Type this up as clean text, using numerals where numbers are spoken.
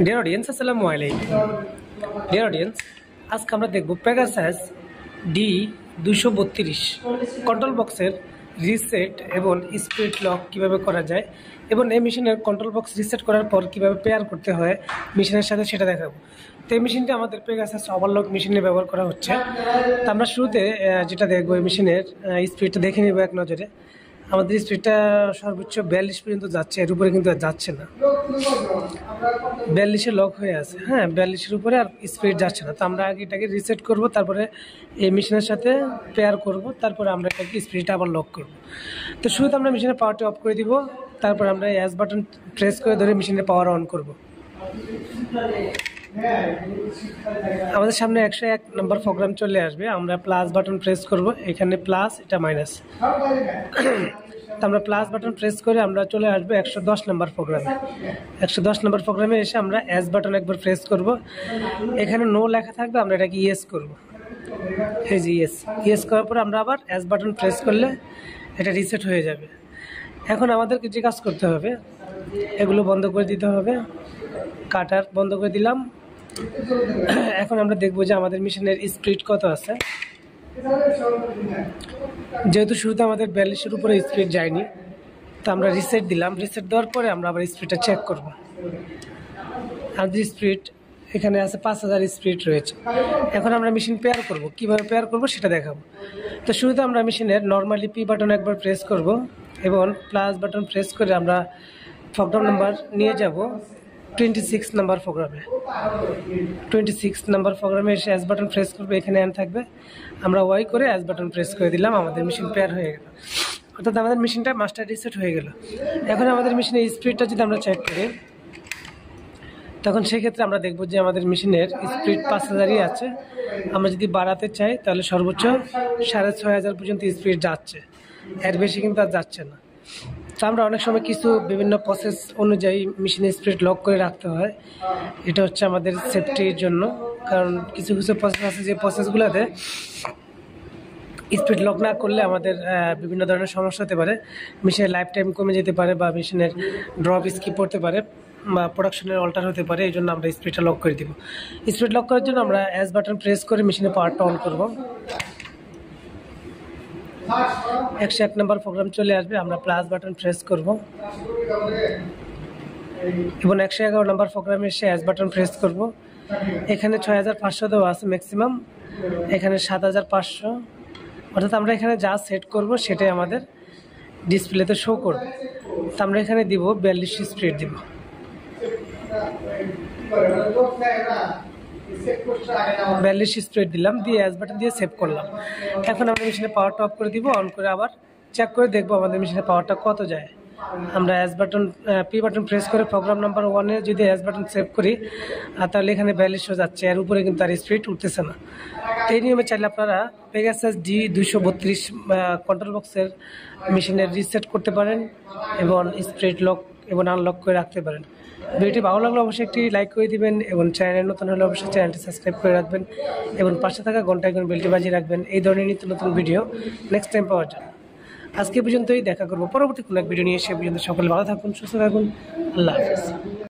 Dear audience, আসসালামু আলাইকুম। Dear audience, আজকে আমরা দেখব পেগাসাস D232 কন্ট্রোল বক্সের রিসেট এবং স্পিড লক কিভাবে করা যায় এবং এই মেশিনের কন্ট্রোল বক্স রিসেট করার পর কিভাবে পেয়ার করতে হয় মেশিনের সাথে সেটা দেখাবো। তো এই মেশিনটা আমাদের পেগাসাস ওভারলক মেশিনে ব্যবহার করা হচ্ছে। তো আমরা শুরুতে যেটা দেখবো এই মেশিনের স্পিডটা দেখে নেব এক নজরে। আমাদের স্পিডটা সর্বোচ্চ 42 পর্যন্ত যাচ্ছে, এর উপরে কিন্তু আর যাচ্ছে না। 42-এ লক হয়ে আছে। হ্যাঁ, 42-এর উপরে আর স্পিড যাচ্ছে না। তো আমরা আগে এটাকে রিসেট করব, তারপরে এই মেশিনের সাথে পেয়ার করব, তারপরে আমরা এটাকে স্পিডটা আবার লক করব। তো শুরুতে আমরা মেশিনের পাওয়ারটা অফ করে দিব, তারপর আমরা এস বাটন প্রেস করে ধরে মেশিনের পাওয়ার অন করব। আমাদের সামনে 101 নম্বর প্রোগ্রাম চলে আসবে। আমরা প্লাস বাটন প্রেস করব, এখানে প্লাস, এটা মাইনাস। তো আমরা প্লাস বাটন প্রেস করে আমরা চলে আসবো 110 নম্বর প্রোগ্রামে। 110 নম্বর প্রোগ্রামে এসে আমরা এস বাটন একবার প্রেস করব। এখানে নো লেখা থাকবে, আমরা এটাকে ইয়েস করব। এই যে ইয়েস করার পর আমরা আবার এস বাটন প্রেস করলে এটা রিসেট হয়ে যাবে। এখন আমাদেরকে যে কাজ করতে হবে, এগুলো বন্ধ করে দিতে হবে। কাটার বন্ধ করে দিলাম। এখন আমরা দেখব যে আমাদের মেশিনের স্পিড কত আছে। যেহেতু শুরুতে আমাদের 42-এর উপরে স্পিড যায়নি, তো আমরা রিসেট দিলাম। রিসেট দেওয়ার পরে আমরা আবার স্পিডটা চেক করব। আমাদের স্পিড এখানে আছে 5000 স্পিড রয়েছে। এখন আমরা মেশিন পেয়ার করব, কিভাবে পেয়ার করব সেটা দেখাবো। তো শুরুতে আমরা মেশিনের নর্মালি পি বাটন একবার প্রেস করব এবং প্লাস বাটন প্রেস করে আমরা প্রোগ্রাম নাম্বার নিয়ে যাব 26 নম্বর প্রোগ্রামে। 26 নম্বর প্রোগ্রামে এসে এস বাটন প্রেস করবে, এখানে এন থাকবে। আমরা ওয়াই করে এস বাটন প্রেস করে দিলাম, আমাদের মেশিন পেয়ার হয়ে গেল। অর্থাৎ আমাদের মেশিনটা মাস্টার রিসেট হয়ে গেল। এখন আমাদের মেশিনের স্পিডটা যদি আমরা চেক করি, তখন সেক্ষেত্রে আমরা দেখব যে আমাদের মেশিনের স্পিড 5000ই আছে। আমরা যদি বাড়াতে চাই তাহলে সর্বোচ্চ 6500 পর্যন্ত স্পিড যাচ্ছে, এর বেশি কিন্তু আর যাচ্ছে না। তো আমরা অনেক সময় কিছু বিভিন্ন প্রসেস অনুযায়ী মেশিনের স্পিড লক করে রাখতে হয়। এটা হচ্ছে আমাদের সেফটির জন্য, কারণ কিছু কিছু প্রসেস আছে যে প্রসেসগুলোতে স্পিড লক না করলে আমাদের বিভিন্ন ধরনের সমস্যা হতে পারে। মেশিনের লাইফ টাইম কমে যেতে পারে, বা মেশিনের ড্রপ স্কিপ করতে পারে, বা প্রোডাকশনের অল্টার হতে পারে। এই জন্য আমরা স্পিডটা লক করে দিব। স্পিড লক করার জন্য আমরা এস বাটন প্রেস করে মেশিনের পাওয়ারটা অন করব। 101 নম্বর প্রোগ্রাম চলে আসবে, আমরা প্লাস বাটন প্রেস করব এবং 111 নম্বর প্রোগ্রামে এসে এস বাটন প্রেস করব। এখানে 6500 দেওয়া আছে ম্যাক্সিমাম, এখানে 7500। অর্থাৎ আমরা এখানে যা সেট করব সেটাই আমাদের ডিসপ্লেতে শো করবে। তো আমরা এখানে দিব 42 স্পিড দিব। স্পিড দিলাম, দিয়ে এস বাটন দিয়ে সেভ করলাম। এখন আমরা মেশিনের পাওয়ারটা অফ করে দিব, অন করে আবার চেক করে দেখবো আমাদের মেশিনের পাওয়ারটা কত যায়। আমরা S button P button press করে প্রোগ্রাম নাম্বার 1-এ যদি এস বাটন সেভ করি, তাহলে এখানে 42 যাচ্ছে, এর উপরে কিন্তু আর স্পিড উঠতেছে না। এই নিয়মে চাইলে আপনারা পেগাসাস D232 কন্ট্রোল বক্সের মেশিনের রিসেট করতে পারেন এবং স্পিড লক এবং আনলক করে রাখতে পারেন। ভিডিওটি ভালো লাগলে অবশ্যই একটি লাইক করে দিবেন এবং চ্যানেলে নতুন হলে অবশ্যই চ্যানেলটি সাবস্ক্রাইব করে রাখবেন এবং পাশে থাকা ঘন্টা আইকন বেলটি বাজিয়ে রাখবেন এই ধরনের নিত্য নতুন ভিডিও নেক্সট টাইম পাওয়ার জন্য। আজকে পর্যন্তই, দেখা করবো পরবর্তী কোনো এক ভিডিও নিয়ে। সে পর্যন্ত সকলে ভালো থাকুন, সুস্থ থাকুন। আল্লাহ হাফেজ।